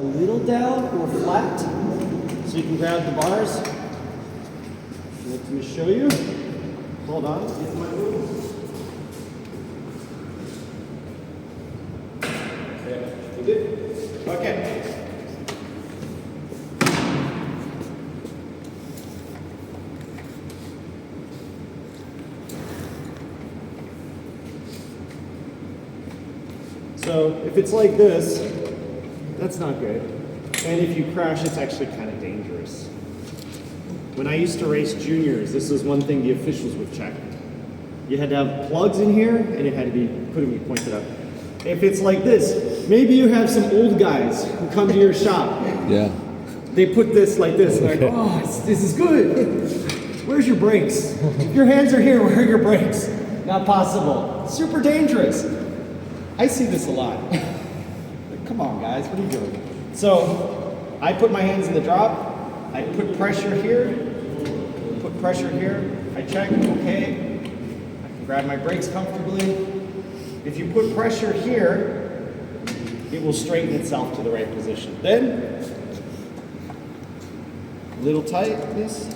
a little down or flat. So you can grab the bars. Let me show you. Hold on, get my rules. Okay, you good? Okay. So if it's like this, that's not good. And if you crash, it's actually kind of dangerous. When I used to race juniors, this is one thing the officials would check. You had to have plugs in here, and it had to be pointed up. If it's like this, maybe you have some old guys who come to your shop. Yeah. They put this like this, and they're like, oh, this is good. Where's your brakes? If your hands are here, where are your brakes? Not possible. Super dangerous. I see this a lot. Like, come on, guys, what are you doing? So I put my hands in the drop. I put pressure here. Put pressure here. I check, okay. I can grab my brakes comfortably. If you put pressure here, it will straighten itself to the right position. Then, a little tightness.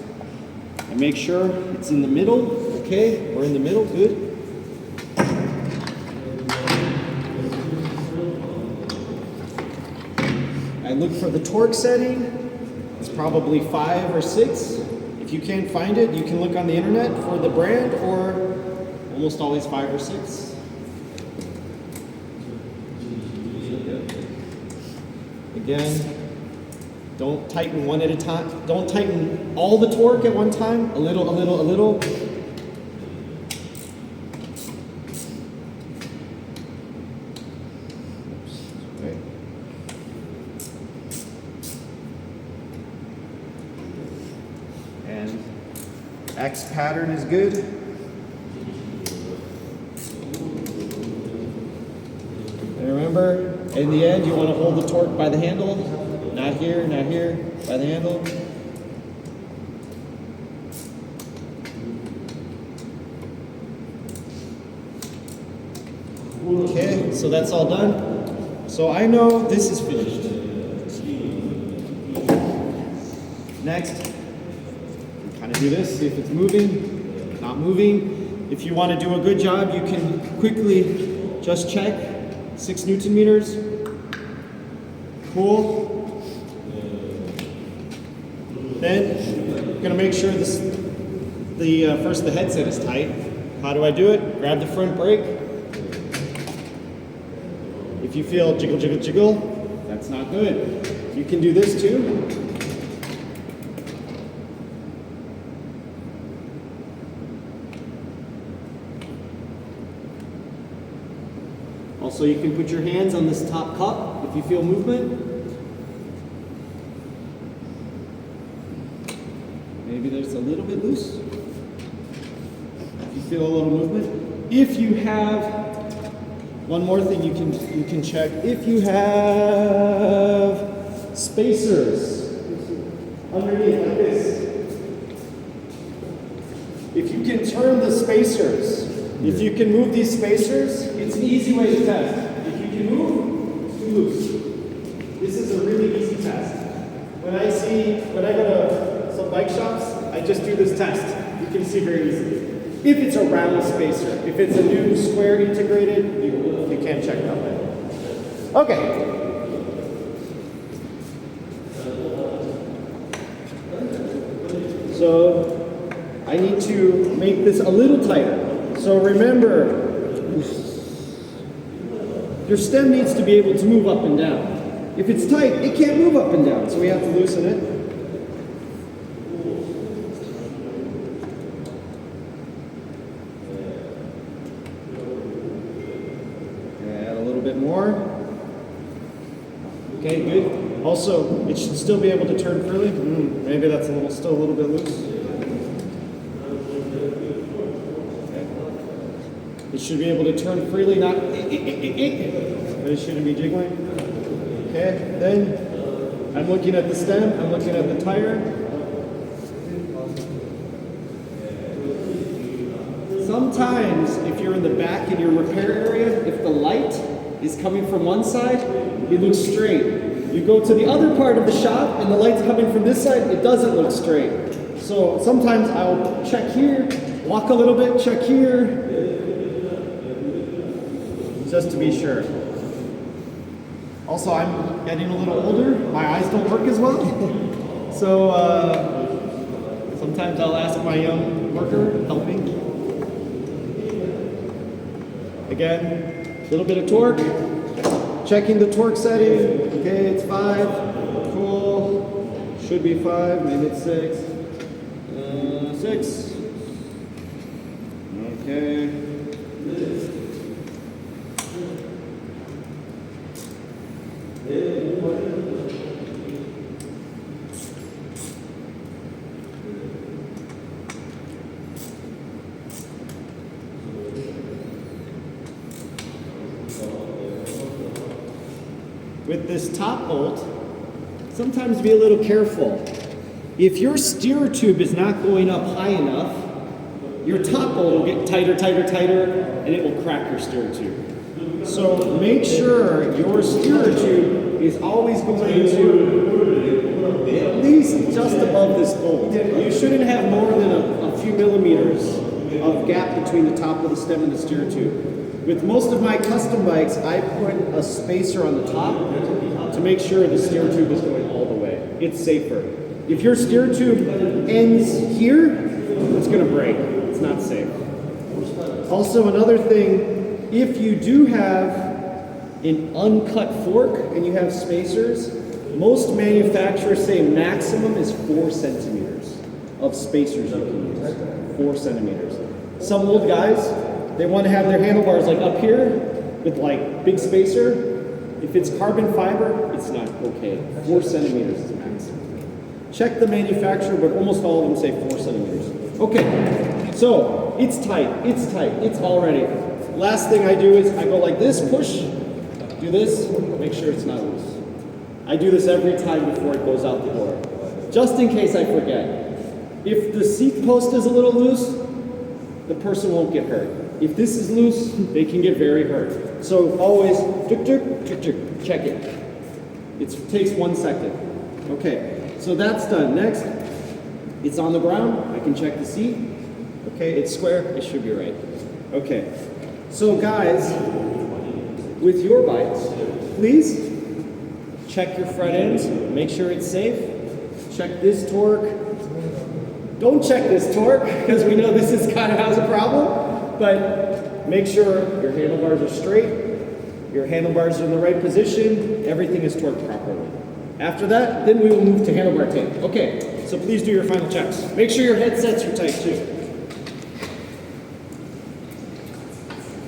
I make sure it's in the middle. Okay, we're in the middle, good. I look for the torque setting. It's probably 5 or 6. If you can't find it, you can look on the internet for the brand, or almost always 5 or 6. Again, don't tighten one at a time. Don't tighten all the torque at one time. A little, a little, a little. Okay. And X pattern is good. And remember, in the end, you want to hold the torque by the handle. Not here, not here, by the handle. Okay, so that's all done. So I know this is finished. Next, kind of do this, see if it's moving, not moving. If you want to do a good job, you can quickly just check 6 Newton meters. Cool. Then I'm going to make sure first the headset is tight. How do I do it? Grab the front brake. If you feel jiggle, jiggle, jiggle, that's not good. You can do this too. Also, you can put your hands on this top cup if you feel movement. Maybe there's a little bit loose. If you feel a little movement. If you have, one more thing you can check. If you have spacers underneath like this. If you can turn the spacers, if you can move these spacers, it's an easy way to test. If you can move, it's too loose. This is a really easy test. When I go to some bike shops, I just do this test. You can see very easily. If it's a round spacer, if it's a new square integrated, you can't check that way. Okay. So I need to make this a little tighter. So remember, your stem needs to be able to move up and down. If it's tight, it can't move up and down, so we have to loosen it. Add a little bit more. Okay, good. Also, it should still be able to turn freely. Maybe that's still a little bit loose. It should be able to turn freely, not but it shouldn't be jiggling. Okay, then I'm looking at the stem, I'm looking at the tire. Sometimes if you're in the back in your repair area, if the light is coming from one side, it looks straight. You go to the other part of the shop and the light's coming from this side, it doesn't look straight. So sometimes I'll check here, walk a little bit, check here, just to be sure. Also, I'm getting a little older. My eyes don't work as well. So sometimes I'll ask my young worker, help me. Again, a little bit of torque. Checking the torque setting. Okay, it's 5. Cool. Should be 5. Maybe it's 6. 6. Okay. With this top bolt, sometimes be a little careful. If your steer tube is not going up high enough, your top bolt will get tighter, tighter, tighter, and it will crack your steer tube. So make sure your steer tube is always going to at least just above this bolt. You shouldn't have more than a few millimeters of gap between the top of the stem and the steer tube. With most of my custom bikes, I put a spacer on the top to make sure the steer tube is going all the way. It's safer. If your steer tube ends here, it's going to break. It's not safe. Also, another thing, if you do have an uncut fork and you have spacers, most manufacturers say maximum is 4 centimeters of spacers you can use. 4 centimeters. Some old guys, they want to have their handlebars like up here with like big spacer. If it's carbon fiber, it's not okay. 4 centimeters is maximum. Check the manufacturer, but almost all of them say 4 centimeters. Okay, so it's tight, it's all ready. Last thing I do is I go like this, push, do this, make sure it's not loose. I do this every time before it goes out the door, just in case I forget. If the seat post is a little loose, the person won't get hurt. If this is loose, they can get very hurt. So always, check it. It takes 1 second. Okay, so that's done. Next, it's on the ground. I can check the seat. Okay, it's square. It should be right. Okay, so guys, with your bikes, please check your front ends. Make sure it's safe. Check this torque. Don't check this torque, because we know this is kind of has a problem. But make sure your handlebars are straight, your handlebars are in the right position, everything is torqued properly. After that, then we will move to handlebar tape. Okay, so please do your final checks. Make sure your headsets are tight too.